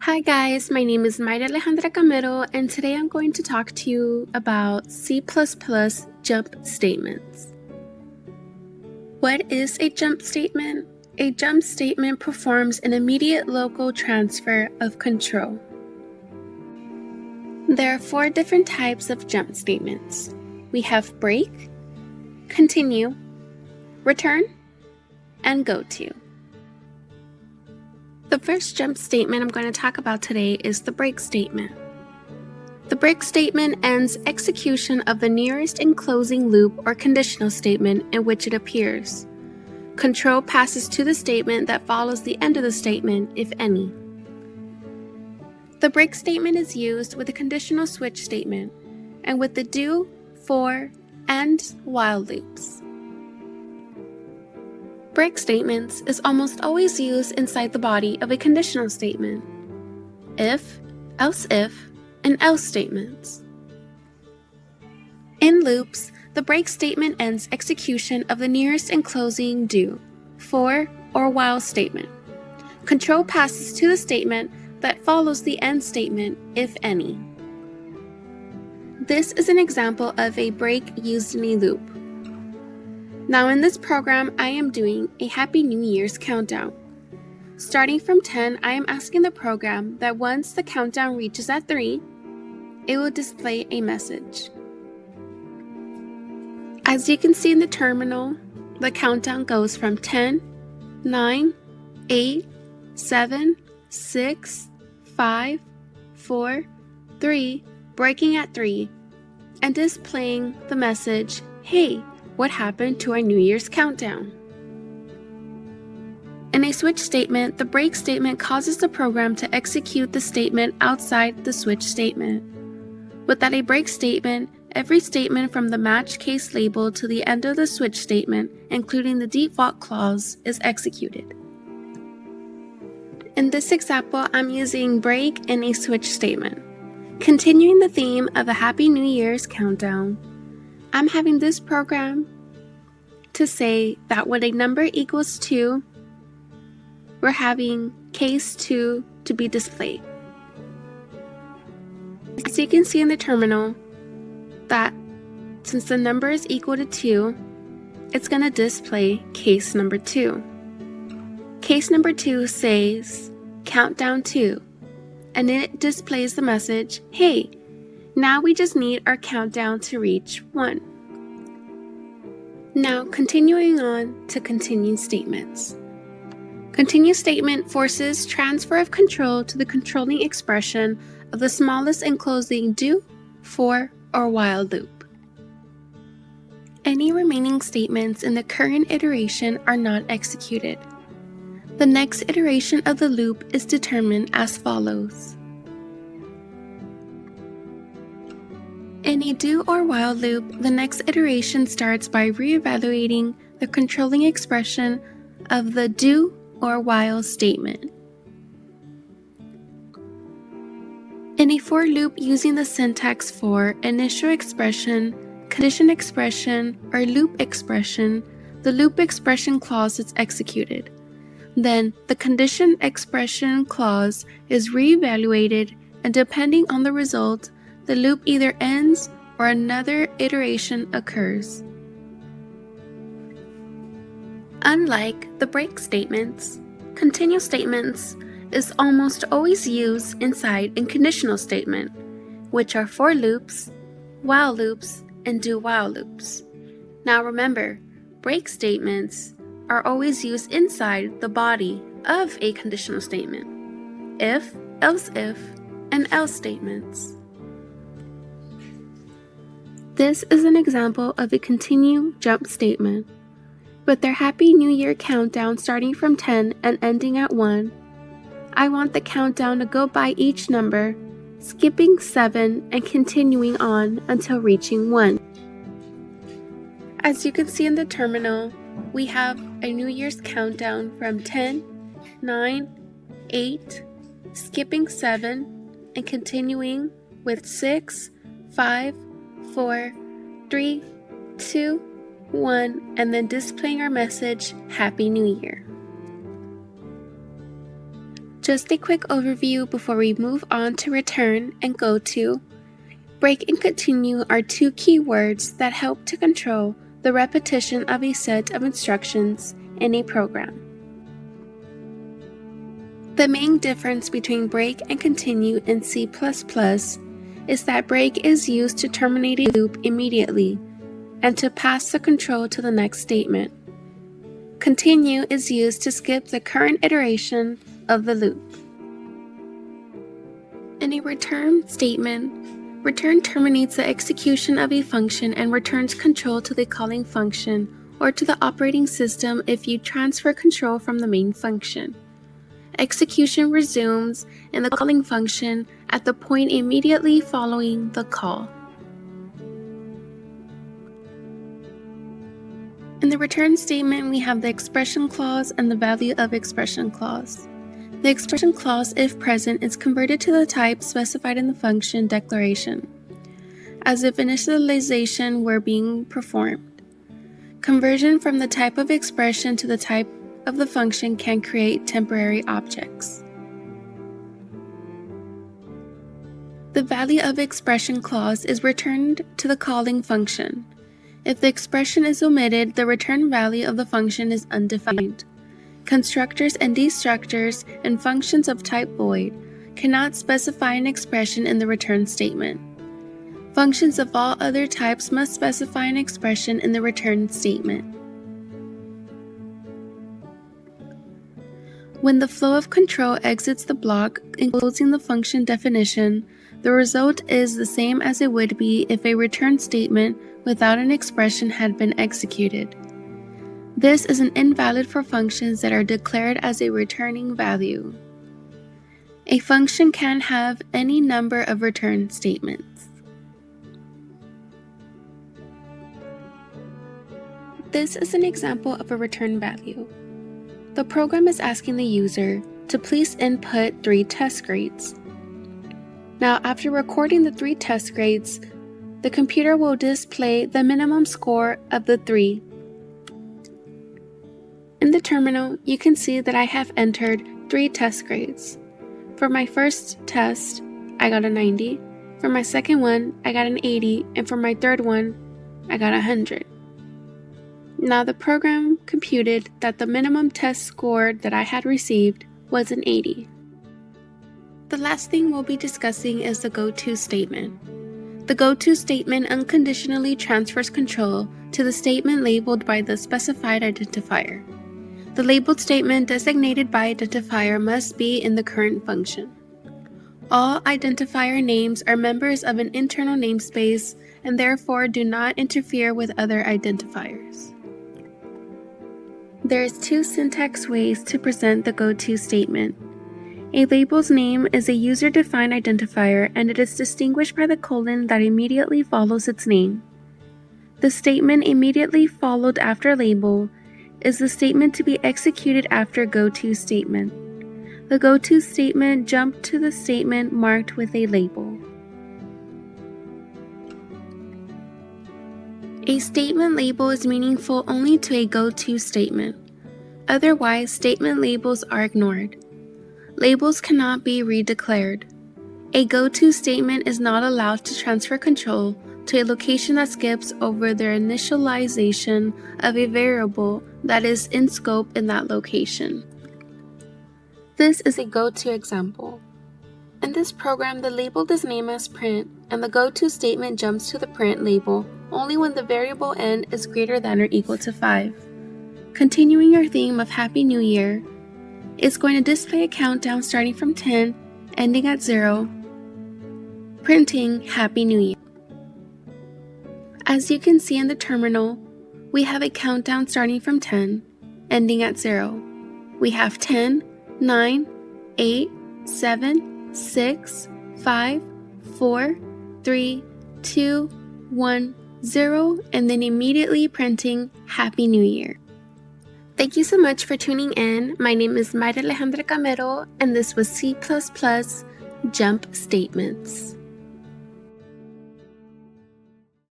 Hi guys, my name is Mayra Alejandra Camero, and today I'm going to talk to you about C++ jump statements. What is a jump statement? A jump statement performs an immediate local transfer of control. There are 4 different types of jump statements. We have break, continue, return, and go to. The first jump statement I'm going to talk about today is the break statement. The break statement ends execution of the nearest enclosing loop or conditional statement in which it appears. Control passes to the statement that follows the end of the statement, if any. The break statement is used with the conditional switch statement and with the do, for, and while loops. Break statements is almost always used inside the body of a conditional statement. If, and else statements. In loops, the break statement ends execution of the nearest enclosing do, for, or while statement. Control passes to the statement that follows the end statement, if any. This is an example of a break used in a loop. Now in this program, I am doing a Happy New Year's countdown. Starting from 10, I am asking the program that once the countdown reaches at 3, it will display a message. As you can see in the terminal, the countdown goes from 10, 9, 8, 7, 6, 5, 4, 3, breaking at 3, and displaying the message, "Hey, what happened to our New Year's countdown?" In a switch statement, the break statement causes the program to execute the statement outside the switch statement. Without a break statement, every statement from the match case label to the end of the switch statement, including the default clause, is executed. In this example, I'm using break in a switch statement. Continuing the theme of a Happy New Year's countdown, I'm having this program to say that when a number equals 2, we're having case 2 to be displayed. As you can see in the terminal, that since the number is equal to 2, it's going to display case number 2. Case number 2 says countdown 2, and it displays the message, "Hey, now we just need our countdown to reach 1. Now continuing on to continue statements. Continue statement forces transfer of control to the controlling expression of the smallest enclosing do, for, or while loop. Any remaining statements in the current iteration are not executed. The next iteration of the loop is determined as follows. In a do or while loop, the next iteration starts by reevaluating the controlling expression of the do or while statement. In a for loop using the syntax for initial expression, condition expression, or loop expression, the loop expression clause is executed. Then the condition expression clause is reevaluated, and depending on the result, the loop either ends or another iteration occurs. Unlike the break statements, continue statements is almost always used inside a conditional statement, which are for loops, while loops, and do while loops. Now remember, break statements are always used inside the body of a conditional statement. If, and else statements. This is an example of a continue jump statement. With their Happy New Year countdown starting from 10 and ending at 1, I want the countdown to go by each number, skipping 7 and continuing on until reaching 1. As you can see in the terminal, we have a New Year's countdown from 10, 9, 8, skipping 7, and continuing with 6, 5, 4, 3, 2, 1, and then displaying our message, Happy New Year. Just a quick overview before we move on to return and go to. Break and continue are two key words that help to control the repetition of a set of instructions in a program. The main difference between break and continue in C++ is that break is used to terminate a loop immediately and to pass the control to the next statement. Continue is used to skip the current iteration of the loop. In a return statement, return terminates the execution of a function and returns control to the calling function or to the operating system if you transfer control from the main function. Execution resumes in the calling function at the point immediately following the call. In the return statement, we have the expression clause and the value of expression clause. The expression clause, if present, is converted to the type specified in the function declaration, as if initialization were being performed. Conversion from the type of expression to the type of the function can create temporary objects. The value of expression clause is returned to the calling function. If the expression is omitted, the return value of the function is undefined. Constructors and destructors and functions of type void cannot specify an expression in the return statement. Functions of all other types must specify an expression in the return statement. When the flow of control exits the block enclosing the function definition, the result is the same as it would be if a return statement without an expression had been executed. This is invalid for functions that are declared as a returning value. A function can have any number of return statements. This is an example of a return value. The program is asking the user to please input 3 test grades. Now, after recording the 3 test grades, the computer will display the minimum score of the 3. In the terminal, you can see that I have entered 3 test grades. For my first test, I got a 90. For my second one, I got an 80. And for my third one, I got 100. Now the program computed that the minimum test score that I had received was an 80. The last thing we'll be discussing is the goto statement. The goto statement unconditionally transfers control to the statement labeled by the specified identifier. The labeled statement designated by identifier must be in the current function. All identifier names are members of an internal namespace and therefore do not interfere with other identifiers. There's 2 syntax ways to present the goto statement. A label's name is a user-defined identifier and it is distinguished by the colon that immediately follows its name. The statement immediately followed after label is the statement to be executed after goto statement. The goto statement jumped to the statement marked with a label. A statement label is meaningful only to a goto statement. Otherwise, statement labels are ignored. Labels cannot be redeclared. A goto statement is not allowed to transfer control to a location that skips over the initialization of a variable that is in scope in that location. This is a goto example. In this program, the label is named as print, and the goto statement jumps to the print label only when the variable n is greater than or equal to 5. Continuing your theme of Happy New Year, it's going to display a countdown starting from 10, ending at 0, printing Happy New Year. As you can see in the terminal, we have a countdown starting from 10, ending at 0. We have 10, 9, 8, 7, 6, 5, 4, 3, 2, 1, 0, and then immediately printing Happy New Year. Thank you so much for tuning in. My name is Mayra Alejandra Camero, and this was C++ Jump Statements.